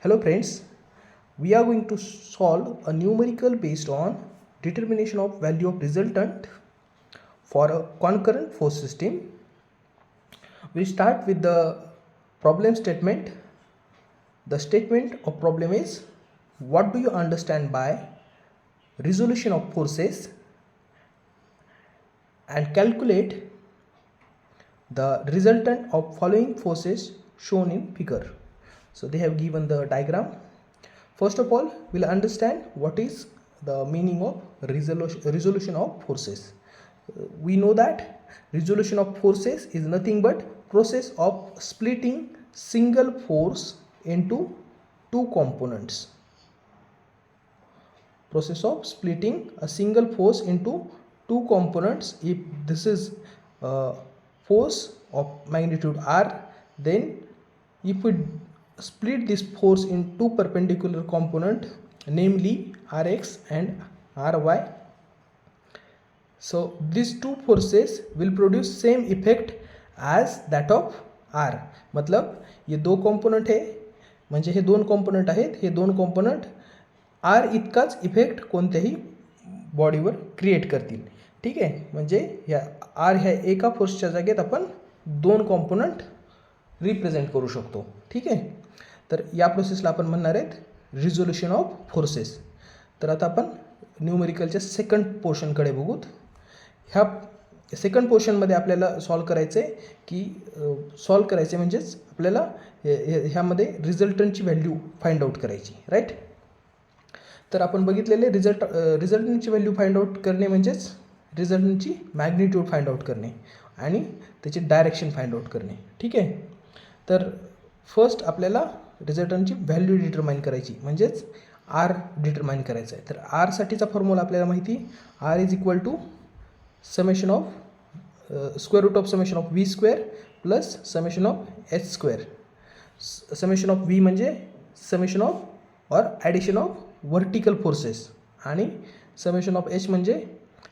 Hello friends, we are going to solve a numerical based on determination of value of resultant for a concurrent force system. We start with the problem statement. The statement of problem is, what do you understand by resolution of forces, and calculate the resultant of following forces shown in figure. So they have given the diagram. First of all, we'll understand what is the meaning of resolution of forces. We know that resolution of forces is nothing but process of splitting single force into two components. Process of splitting a single force into two components. If this is force of magnitude r, then if we split this force in two perpendicular component, namely rx and ry, so these two forces will produce same effect as that of r. मतलब ये दो component है, म्हणजे हे दोन component आहेत, हे दोन component r इतकाच इफेक्ट कोणत्याही बॉडीवर क्रिएट करतील. ठीक आहे, म्हणजे या r ह्या एका फोर्सच्या जागेत आपण दोन कॉम्पोनंट रिप्रेझेंट करू शकतो. ठीक आहे, तर या प्रोसेसला आपण म्हणणार आहेत रिझोल्युशन ऑफ फोर्सेस. तर आता आपण न्यूमेरिकलच्या सेकंड पोर्शनकडे बघूत. ह्या सेकंड पोर्शनमध्ये आपल्याला सॉल्व करायचं आहे म्हणजेच आपल्याला ह्यामध्ये रिझल्टंटची व्हॅल्यू फाइंड आउट करायची, राईट. तर आपण बघितलेले रिझल्टंटची व्हॅल्यू फाइंड आउट करणे म्हणजेच रिझल्टंटची मॅग्निट्यूड फाइंड आउट करणे आणि त्याची डायरेक्शन फाइंड आउट करणे. ठीक आहे, तर फर्स्ट आपल्याला रिझल्टंटची व्हॅल्यू डिटरमाइन करायची म्हणजेच आर डिटरमाइन करायचं आहे. तर आरसाठीचा फॉर्म्युला आपल्याला माहिती, R is equal to summation of square root of summation of V square plus summation of H square. Summation of V म्हणजे समेशन ऑफ और ॲडिशन ऑफ वर्टिकल फोर्सेस आणि समेशन ऑफ एच म्हणजे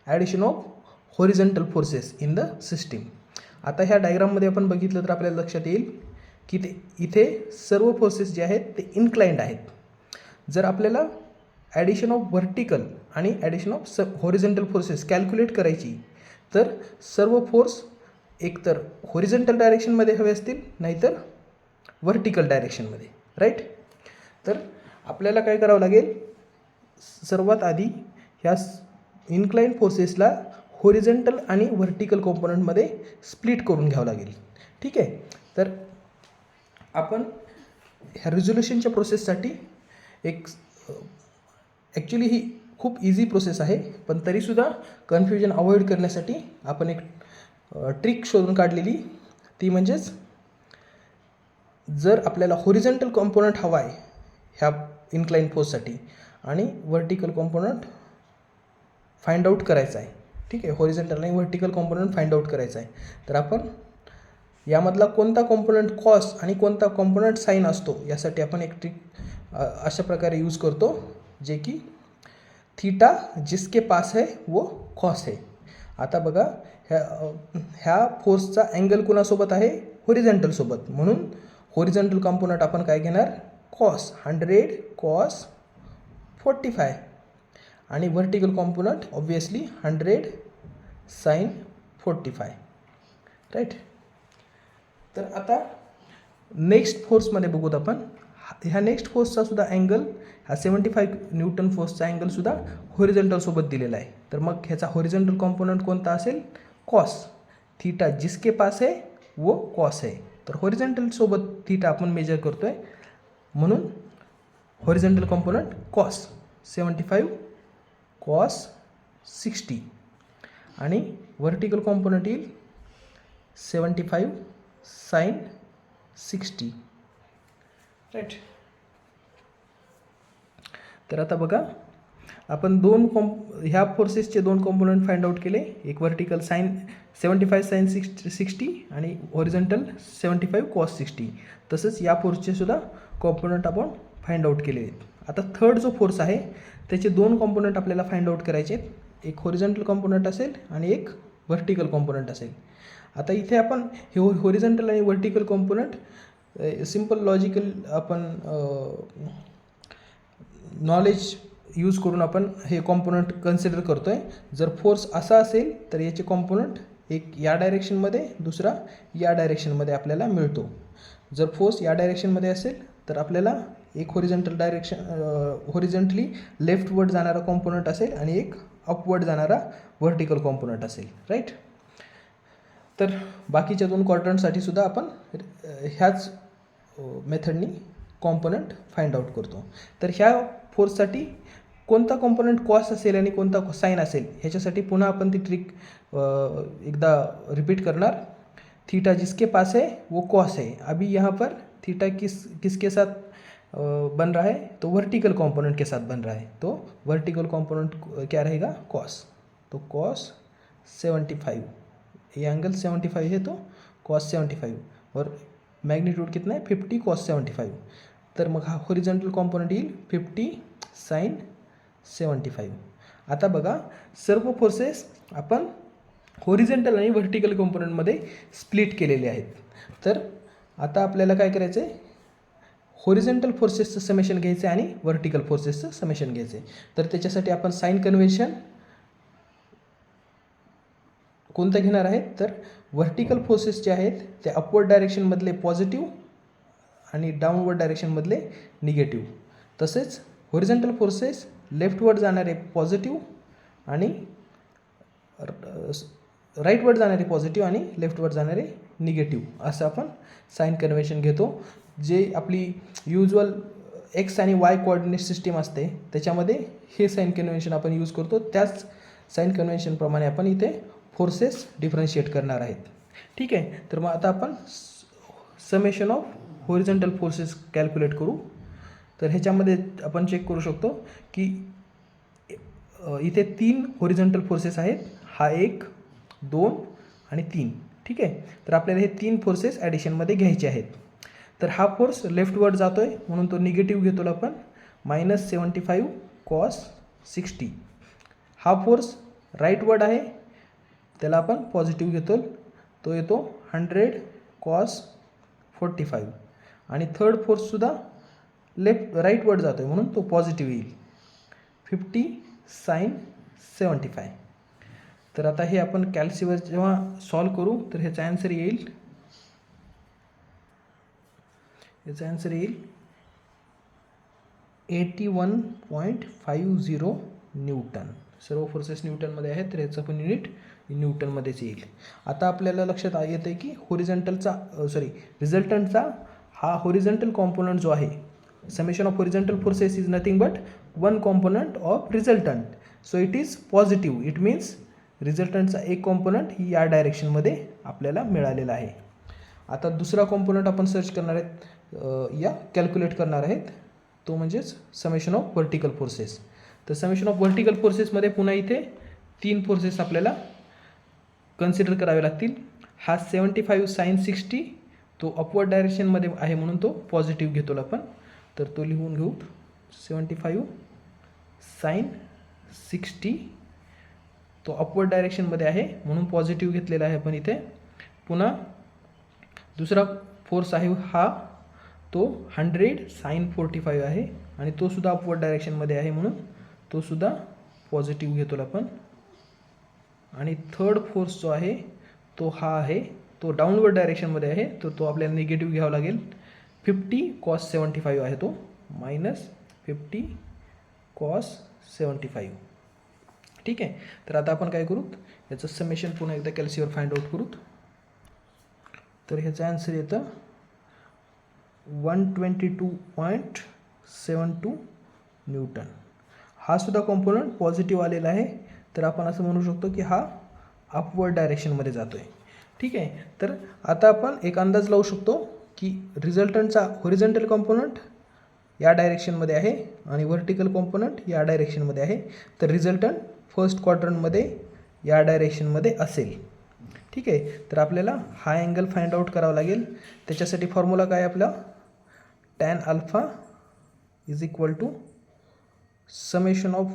addition of horizontal forces in the system. आता ह्या डायग्राममध्ये आपण बघितलं तर आपल्याला लक्षात येईल की इथे सर्व फोर्सेस जे आहेत ते इन्क्लाइंड आहेत. जर आपल्याला ॲडिशन ऑफ व्हर्टिकल आणि addition of horizontal forces calculate करायची तर सर्व फोर्स एकतर हॉरिझॉन्टल डायरेक्शनमध्ये हवे असतील नाहीतर व्हर्टिकल डायरेक्शनमध्ये, राईट. तर आपल्याला काय करावं लागेल, सर्वात आधी ह्या इन्क्लाइंड फोर्सेसला हॉरिझॉन्टल आणि व्हर्टिकल कॉम्पोनंटमध्ये स्प्लिट करून घ्यावं लागेल. ठीक आहे, तर आपण ह्या रिझोल्युशनच्या प्रोसेससाठी एक ॲक्च्युली ही खूप इझी प्रोसेस आहे, पण तरीसुद्धा कन्फ्युजन अवॉइड करण्यासाठी आपण एक ट्रिक शोधून काढलेली. ती म्हणजेच जर आपल्याला हॉरिझॉन्टल कॉम्पोनंट हवा आहे ह्या इन्क्लाइंड फोर्ससाठी आणि व्हर्टिकल कॉम्पोनंट फाइंड आउट करायचा आहे. ठीक आहे, हॉरिझॉन्टल आणि व्हर्टिकल कॉम्पोनंट फाइंड आउट करायचा आहे. तर आपण यामधला कोणता कॉम्पोनंट कॉस आणि कोणता कॉम्पोनंट साइन असतो यासाठी आपण एक ट्रिक अशा प्रकारे यूज करतो, जे की थीटा जिसके पास है वो कॉस है. आता बघा, ह्या फोर्सचा अँगल कोणासोबत आहे, हॉरिझॉन्टल सोबत, म्हणून हॉरिझॉन्टल कॉम्पोनंट आपण काय घेणार, कॉस 100 कॉस 45 आणि vertical component obviously 100 sine 45, right. तर आता नेक्स्ट फोर्समध्ये बघूत आपण. ह्या नेक्स्ट फोर्सचा सुद्धा अँगल, हा 75 न्यूटन फोर्सचा अँगलसुद्धा हॉरिझॉन्टलसोबत दिलेला आहे. तर मग ह्याचा हॉरिझॉन्टल कॉम्पोनंट कोणता असेल, कॉस. थीटा जिसके पास है वो कॉस है. तर हॉरिझॉन्टलसोबत थीटा आपण मेजर करतो आहे म्हणून हॉरिझॉन्टल कॉम्पोनंट कॉस 75 कॉस 60 आणि व्हर्टिकल कॉम्पोनंट येईल 75 साइन 60, राईट. तर आता बघा, आपण ह्या फोर्सेसचे दोन कॉम्पोनंट फाइंड आउट केले, एक व्हर्टिकल साइन 75 साइन 60 आणि हॉरिझॉन्टल 75 कॉस 60. तसंच या फोर्सचे सुद्धा कॉम्पोनंट आपण फाइंड आउट केले आहेत. आता थर्ड जो फोर्स आहे त्याचे दोन कॉम्पोनंट आपल्याला फाइंड आउट करायचे आहेत, एक हॉरिझॉन्टल कॉम्पोनंट असेल आणि एक व्हर्टिकल कॉम्पोनंट असेल. आता इथे आपण हे हॉरिझॉन्टल आणि व्हर्टिकल कॉम्पोनंट सिम्पल लॉजिकल आपण नॉलेज यूज करून आपण हे कॉम्पोनंट कन्सिडर करतो आहे. जर फोर्स असा असेल तर याचे कॉम्पोनंट एक या डायरेक्शनमध्ये, दुसरा या डायरेक्शनमध्ये आपल्याला मिळतो. जर फोर्स या डायरेक्शनमध्ये असेल तर आपल्याला एक होरिझंटली लेफ्टवर्ड जाणारा कॉम्पोनंट असेल आणि एक अपवर्ड जाणारा व्हर्टिकल कॉम्पोनंट असेल, राईट. तर बाकीच्या दोन क्वाड्रंटसाठी सुद्धा आपण ह्याच मेथडनी कॉम्पोनंट फाइंड आउट करतो. तर ह्या फोर्ससाठी कोणता कॉम्पोनंट कॉस असेल आणि कोणता साइन असेल ह्याच्यासाठी पुन्हा आपण ती ट्रिक एकदा रिपीट करणार. थीटा जिसके पास है वो कॉस है. अभी यहाँ पर थीटा किसके साथ बन रहा है, तो वर्टिकल कंपोनेंट के साथ बन रहा है. तो वर्टिकल कंपोनेंट क्या रहेगा, कॉस. तो कॉस 75, ये एंगल 75 है तो कॉस 75 और मॅग्निट्यूड कितना है 50 कॉस 75. तर मग हा हॉरिझॉन्टल कॉम्पोनंट येईल 50 साइन 75. आता बघा सर्व फोर्सेस आपण हॉरिझॉन्टल आणि व्हर्टिकल कॉम्पोनंटमध्ये स्प्लिट केलेले आहेत. तर आता आपल्याला काय करायचं आहे, हॉरिझॉन्टल फोर्सेसचं समेशन घ्यायचं आहे आणि व्हर्टिकल फोर्सेसचं समेशन घ्यायचं आहे. तर त्याच्यासाठी आपण साइन कन्व्हेन्शन कोणतं घेणार आहेत, तर व्हर्टिकल फोर्सेस जे आहेत ते अपवर्ड डायरेक्शनमधले पॉझिटिव्ह आणि डाऊनवर्ड डायरेक्शनमधले निगेटिव्ह. तसेच हॉरिझॉन्टल फोर्सेस लेफ्टवर्ड जाणारे पॉझिटिव्ह आणि राईटवर्ड जाणारे पॉझिटिव्ह आणि लेफ्टवर्ड जाणारे निगेटिव्ह असं आपण साइन कन्व्हेन्शन घेतो. जे आपली युज्युअल एक्स आणि वाय कोऑर्डिनेट सिस्टीम असते त्याच्यामध्ये हे साइन कन्व्हेन्शन आपण यूज करतो. त्याच साइन कन्व्हेन्शनप्रमाणे आपण इथे फोर्सेस डिफरन्शिएट करणार आहेत. ठीक आहे. तर मग आता आपण summation of horizontal forces calculate करू. तर ह्याच्यामध्ये आपण चेक करू शकतो की इथे 3 हॉरिझॉन्टल फोर्सेस आहेत. हा 1, 2 आणि 3. ठीक आहे. तर आपल्याला हे 3 फोर्सेस ॲडिशनमध्ये घ्यायचे आहेत. तर हा फोर्स लेफ्टवर्ड जातो आहे म्हणून तो निगेटिव्ह घेतो आपण -75 कॉस 60. हा फोर्स राईटवर्ड आहे त्याला आपण पॉझिटिव्ह घेतो, तो येतो 100 कॉस 45. आणि थर्ड फोर्ससुद्धा राईटवर्ड जातो आहे म्हणून तो पॉझिटिव्ह येईल 50 साइन 75. तर आता हे आपण कॅल्सीवर जेव्हा सॉल्व करू तर ह्याचा आन्सर येईल 81.50 न्यूटन. सर्व फोर्सेस न्यूटनमध्ये आहेत तर ह्याचं पण युनिट न्यूटनमध्येच येईल. आता आपल्याला लक्षात येतं आहे की रिझल्टंटचा हा हॉरिझॉन्टल कॉम्पोनंट जो आहे, summation of horizontal forces is nothing but one component of resultant. So it is positive. It means रिझल्टंटचा एक कॉम्पोनंट ही या डायरेक्शनमध्ये आपल्याला मिळालेला आहे. आता दुसरा कॉम्पोनंट आपण सर्च करणार आहेत या कॅल्क्युलेट करणार आहेत, तो म्हणजेच समेशन ऑफ व्हर्टिकल फोर्सेस. तर समेशन ऑफ व्हर्टिकल फोर्सेसमध्ये पुन्हा इथे 3 फोर्सेस आपल्याला कन्सिडर करावे लागतील. हा 75 साइन 60 तो अपवर्ड डायरेक्शनमध्ये आहे म्हणून तो पॉझिटिव्ह घेतो आपण. तर तो लिहून घेऊ 75 साइन 60 तो अपवर्ड डायरेक्शनमध्ये आहे म्हणून पॉझिटिव्ह घेतलेला आहे आपण इथे. पुन्हा दुसरा फोर्स आहे हा तो 100 साइन 45 आहे आणि तो सुद्धा अपवर्ड डायरेक्शनमध्ये आहे म्हणून तो सुद्धा पॉझिटिव्ह घेतो आपण. आणि थर्ड फोर्स जो आहे तो हा आहे, तो डाऊनवर्ड डायरेक्शनमध्ये आहे तर तो आपल्याला निगेटिव्ह घ्यावा लागेल 50 कॉस 75 आहे तो -50 कॉस 75. ठीक आहे. तर आता आपण काय करूत, याचं समेशन पुन्हा एकदा कॅल्सीवर फाइंड आउट करूत. तर ह्याचा आन्सर येतं 122.72 न्यूटन. हा सुद्धा कॉम्पोनंट पॉझिटिव्ह आलेला आहे तर आपण असं म्हणू शकतो की हा अपवर्ड डायरेक्शनमध्ये जातो आहे. ठीक आहे. तर आता आपण एक अंदाज लावू शकतो की रिझल्टंटचा हॉरिझॉन्टल कॉम्पोनंट या डायरेक्शनमध्ये आहे आणि व्हर्टिकल कॉम्पोनंट या डायरेक्शनमध्ये आहे. तर रिझल्टंट फर्स्ट क्वाड्रंटमध्ये या डायरेक्शनमध्ये असेल. ठीक आहे. तर आपल्याला हा अँगल फाइंड आउट करावा लागेल. त्याच्यासाठी फॉर्म्युला काय आपला tan alpha is equal to summation of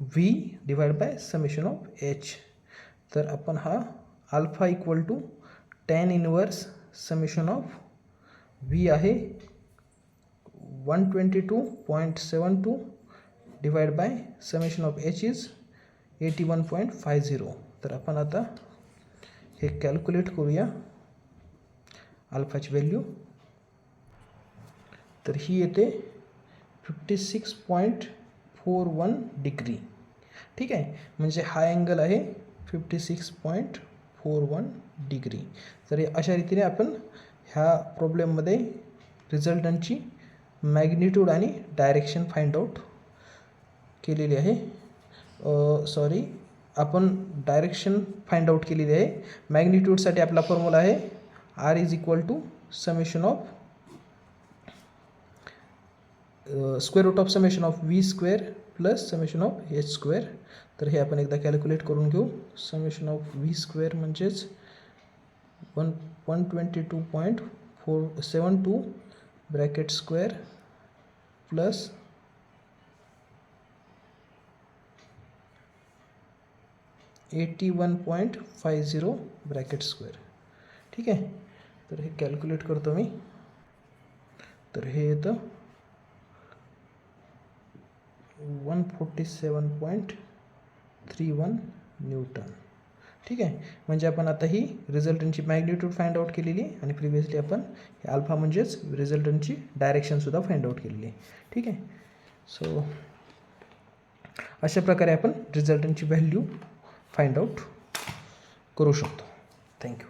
V divide by summation of H. तर आपण हा alpha equal to tan inverse summation of V आहे 122.72 divide by summation of H is 81.50. तर आपण आता हे कॅल्क्युलेट करूया अल्फाची व्हॅल्यू. तर ही येते 56.41 डिग्री. ठीक आहे, म्हणजे हा अँगल आहे 56.41 डिग्री. तर अशा रीतीने आपण ह्या प्रॉब्लेममध्ये रिझल्टंटची मॅग्निट्यूड आणि डायरेक्शन फाइंड आउट केलेली आहे. सॉरी, आपण डायरेक्शन फाइंड आउट केलेली आहे. मॅग्निट्यूडसाठी आपला फॉर्म्युला आहे R is equal to summation of square root of summation of V square plus summation of H square. तर हे आपण एकदा कॅल्क्युलेट करून घेऊ. समेशन ऑफ व्ही स्क्वेअर म्हणजेच 122.472 bracket square plus 81.50 bracket square. ठीक आहे, तर हे कॅल्क्युलेट करतो मी. तर हे येतं 147.31 न्यूटन. ठीक आहे, म्हणजे आपण आता ही रिझल्टंटची मॅग्निट्यूड फाइंड आउट केलेली आहे आणि प्रिव्हियसली आपण हे अल्फा म्हणजेच रिझल्टंटची डायरेक्शनसुद्धा फाइंड आउट केलेली आहे. ठीक आहे, सो अशा प्रकारे आपण रिझल्टंटची व्हॅल्यू फाइंड आउट करू शकतो. थँक्यू.